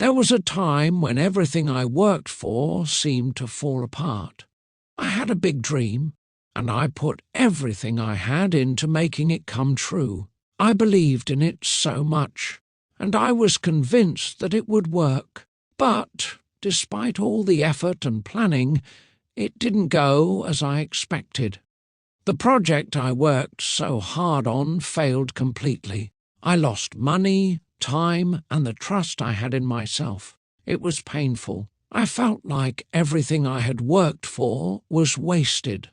There was a time when everything I worked for seemed to fall apart. I had a big dream, and I put everything I had into making it come true. I believed in it so much, and I was convinced that it would work. But, despite all the effort and planning, it didn't go as I expected. The project I worked so hard on failed completely. I lost money, time, and the trust I had in myself. It was painful. I felt like everything I had worked for was wasted.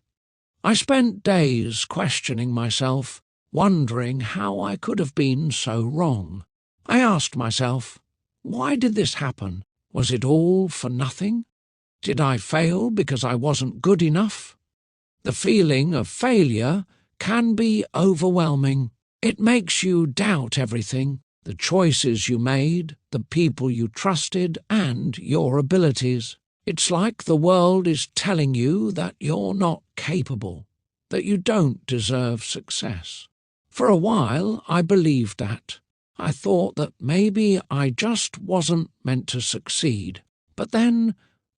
I spent days questioning myself, wondering how I could have been so wrong. I asked myself, why did this happen? Was it all for nothing? Did I fail because I wasn't good enough? The feeling of failure can be overwhelming. It makes you doubt everything, the choices you made, the people you trusted, and your abilities. It's like the world is telling you that you're not capable, that you don't deserve success. For a while, I believed that. I thought that maybe I just wasn't meant to succeed. But then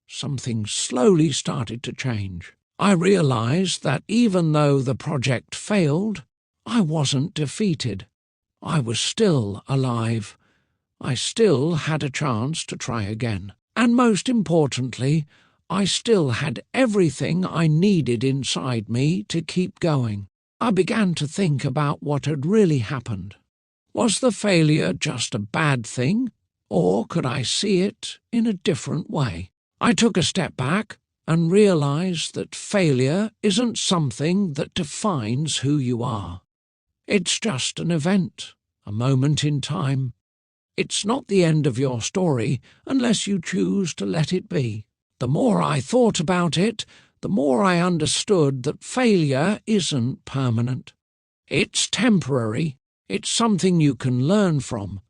something slowly started to change. I realized that even though the project failed, I wasn't defeated. I was still alive. I still had a chance to try again. And most importantly, I still had everything I needed inside me to keep going. I began to think about what had really happened. Was the failure just a bad thing, or could I see it in a different way? I took a step back and realized that failure isn't something that defines who you are. It's just an event, a moment in time. It's not the end of your story unless you choose to let it be. The more I thought about it, the more I understood that failure isn't permanent. It's temporary. It's something you can learn from.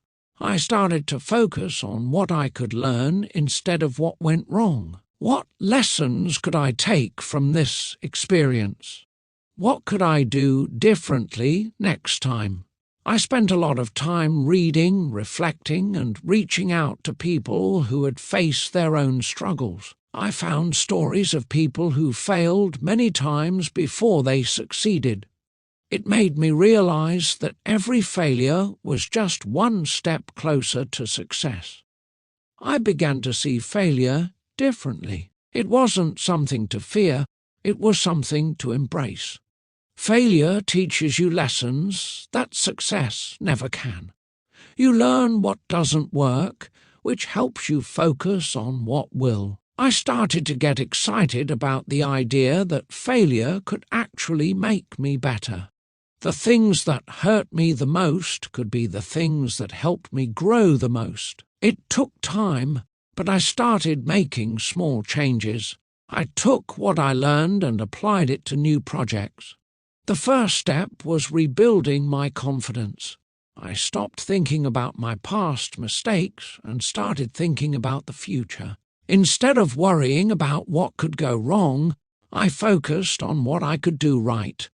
I started to focus on what I could learn instead of what went wrong. What lessons could I take from this experience? What could I do differently next time? I spent a lot of time reading, reflecting, and reaching out to people who had faced their own struggles. I found stories of people who failed many times before they succeeded. It made me realize that every failure was just one step closer to success. I began to see failure differently. It wasn't something to fear, it was something to embrace. Failure teaches you lessons that success never can. You learn what doesn't work, which helps you focus on what will. I started to get excited about the idea that failure could actually make me better. The things that hurt me the most could be the things that helped me grow the most. It took time, but I started making small changes. I took what I learned and applied it to new projects. The first step was rebuilding my confidence. I stopped thinking about my past mistakes and started thinking about the future. Instead of worrying about what could go wrong, I focused on what I could do right.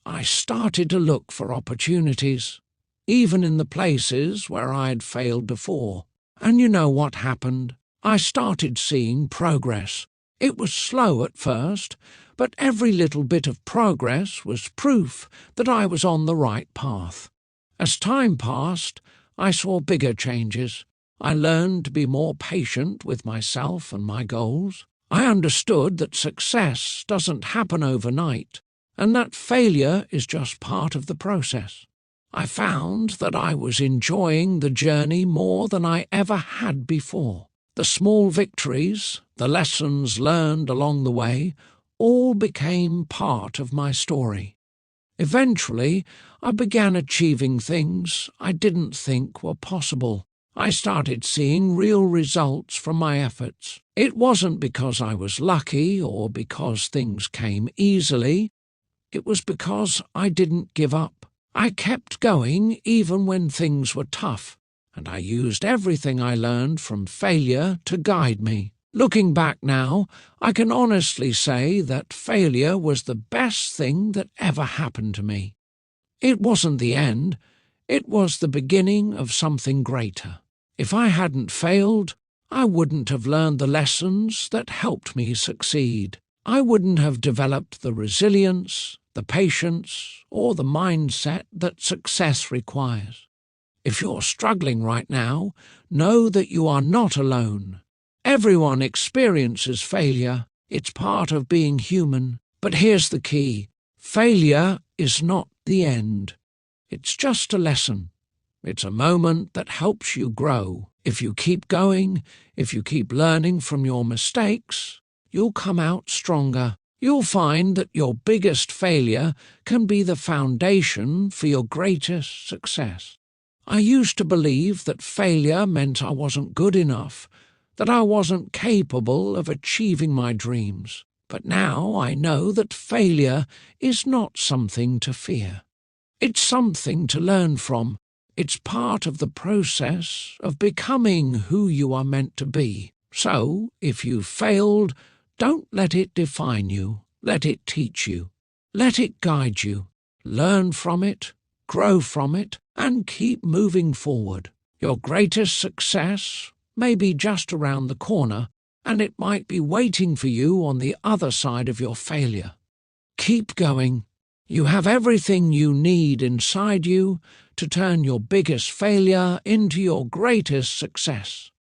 I started to look for opportunities, even in the places where I had failed before. And you know what happened? I started seeing progress. It was slow at first, but every little bit of progress was proof that I was on the right path. As time passed, I saw bigger changes. I learned to be more patient with myself and my goals. I understood that success doesn't happen overnight, and that failure is just part of the process. I found that I was enjoying the journey more than I ever had before. The small victories, the lessons learned along the way, all became part of my story. Eventually, I began achieving things I didn't think were possible. I started seeing real results from my efforts. It wasn't because I was lucky or because things came easily. It was because I didn't give up. I kept going even when things were tough, and I used everything I learned from failure to guide me. Looking back now, I can honestly say that failure was the best thing that ever happened to me. It wasn't the end, it was the beginning of something greater. If I hadn't failed, I wouldn't have learned the lessons that helped me succeed. I wouldn't have developed the resilience, the patience, or the mindset that success requires. If you're struggling right now, know that you are not alone. Everyone experiences failure. It's part of being human. But here's the key. Failure is not the end. It's just a lesson. It's a moment that helps you grow. If you keep going, if you keep learning from your mistakes, you'll come out stronger. You'll find that your biggest failure can be the foundation for your greatest success. I used to believe that failure meant I wasn't good enough, that I wasn't capable of achieving my dreams. But now I know that failure is not something to fear. It's something to learn from. It's part of the process of becoming who you are meant to be. So, if you failed, don't let it define you. Let it teach you. Let it guide you. Learn from it, grow from it, and keep moving forward. Your greatest success may be just around the corner, and it might be waiting for you on the other side of your failure. Keep going. You have everything you need inside you to turn your biggest failure into your greatest success.